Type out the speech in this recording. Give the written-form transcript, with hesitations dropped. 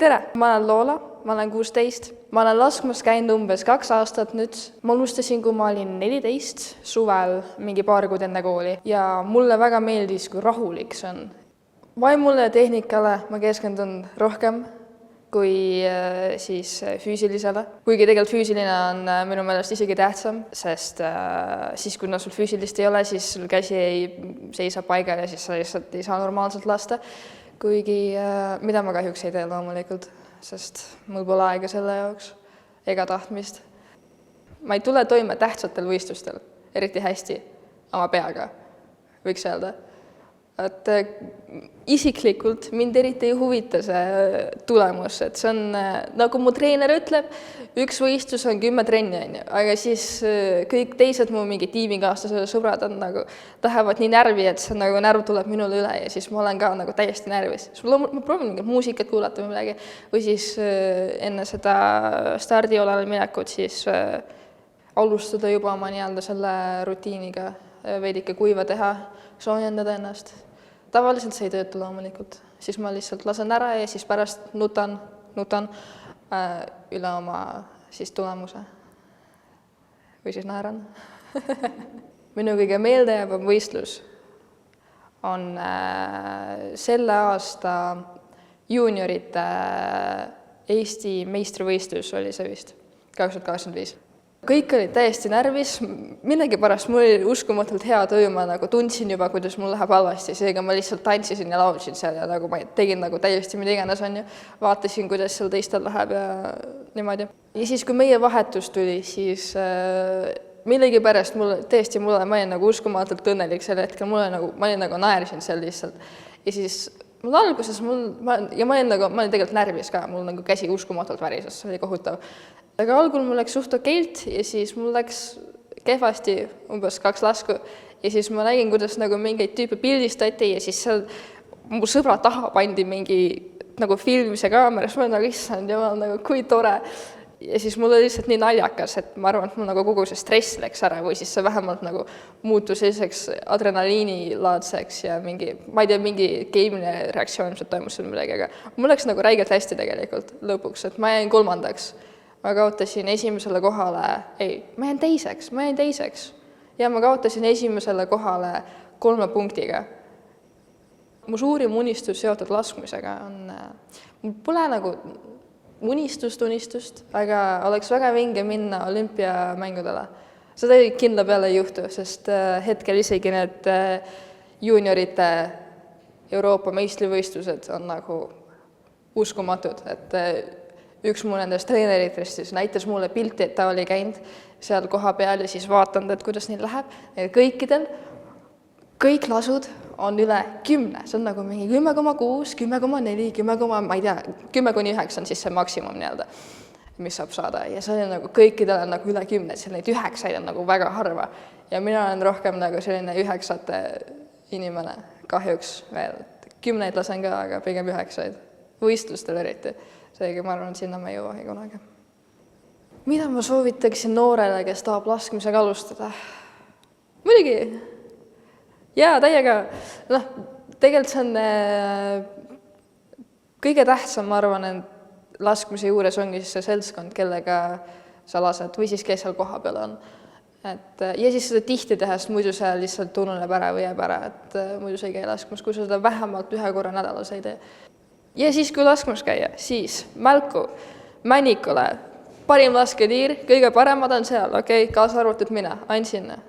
tere! Ma olen Loola, ma olen 16. Ma olen laskmas käinud umbes 2 aastat nüüd. Ma alustasin, kui ma olin 14 suvel, mingi paar kuud enne kooli. Ja mulle väga meeldis, kui rahulik see on. Vaimule ja tehnikale ma keskendun rohkem kui siis füüsilisele. Kuigi tegelikult füüsiline on minu meelest isegi tähtsam, sest siis kui sul füüsilist ei ole, siis sul käsi ei seisa paigal ja siis sa lihtsalt ei saa normaalselt lasta. Kuigi mida ma kahjuks ei tee loomulikult, sest mul pole aega selle jaoks ega tahtmist. Ma ei tule toime tähtsatel võistlustel, eriti hästi oma peaga, võiks öelda. Et isiklikult mind eriti ei huvita see tulemus, et see on, nagu mu treener ütleb, üks võistlus on 10 trenni, aga siis kõik teised mu mingi tiimikaaslased sõbrad on nagu, lähevad nii närvi, et see nagu närv tuleb minule üle ja siis ma olen ka nagu täiesti närvis. Ma proovin mingit muusikat kuulata või midagi, või siis enne seda stardiolale minekut siis alustada juba oma nii-öelda selle rutiiniga, veidike kuiva teha, soojendada ennast. Tavaliselt see ei tööta loomulikult, siis ma lihtsalt lasen ära ja siis pärast nutan üle oma siis tulemuse. Või siis naeran. Minu kõige meeldejäävam võistlus on selle aasta juuniorite Eesti meistrivõistlus oli see vist, 2025. Kõik olid täiesti närvis, millegi pärast mul oli uskumatult hea töö, ma nagu tundsin juba, kuidas mul läheb halvasti, seega ma lihtsalt tantsisin ja laulsin seal ja nagu ma tegin nagu täiesti mida iganes on ju, vaatasin, kuidas seal teistel läheb ja niimoodi. Ja siis, kui meie vahetus tuli, siis millegi pärast ma olin nagu uskumatult õnnelik sel hetkel, ma olin nagu naersin seal lihtsalt. Ja siis mul alguses, ma olin tegelikult närvis ka, mul nagu käsi uskumatult värises, see oli kohutav. Aga algul mul läks suht okeilt ja siis mul läks kehvasti umbes 2 lasku ja siis ma nägin, kuidas nagu mingeid tüüpe pildistati ja siis seal mu sõbra taha pandi mingi nagu filmise kaameras, ma nagu issand jumal, nagu kui tore. Ja siis mul oli lihtsalt nii naljakas, et ma arvan, et mul nagu kogu see stress läks ära või siis see vähemalt nagu muutus selliseks adrenaliinilaadseks ja mingi, ma ei tea, mingi keemiline reaktsioon, mis toimus seal midagi, aga mul läks nagu räigelt hästi tegelikult lõpuks, et ma jäin 3. Ma kaotasin esimesele kohale, ma jäin teiseks. Ja ma kaotasin esimesele kohale 3 punktiga. Mu suurim unistus seotud laskmisega on, mul pole nagu unistust, aga oleks väga vinge minna olümpiamängudele. Seda kindla peale ei juhtu, sest hetkel isegi need juuniorite Euroopa meistrivõistlused on nagu uskumatud, et üks mu nendest treeneritest siis näitas mulle pilti, et ta oli käinud seal koha peal ja siis vaatanud, et kuidas neil läheb. Kõikidel, kõik lasud on üle 10. See on nagu mingi 10,6, 10,4, 10,9 on siis see maksimum nii-öelda, mis saab saada. Ja see oli nagu kõikidel on nagu üle 10, seal neid 9 on nagu väga harva. Ja mina olen rohkem nagu selline 9 inimene, kahjuks veel. 10 lasen ka, aga pigem 9 võistlustel eriti. Seega ma arvan, et sinna ma ei jõuagi kunagi. Mida ma soovitaksin noorele, kes tahab laskmisega alustada? Muidugi. Jaa, täiega. Tegelikult see on kõige tähtsam, ma arvan, et laskmise juures ongi siis see seltskond, kellega sa lased või siis kes seal koha peal on. Ja siis seda tihti tehast, muidu see lihtsalt ununeb ära või jääb ära, et muidu sa ei käi laskmas, kui sa seda vähemalt 1 korra nädalas ei tee. Ja siis, kui laskmas käia, siis Mälku, Männikule, parim lasketiir, kõige paremad on seal, kaasa arvatud mina, ain sinna.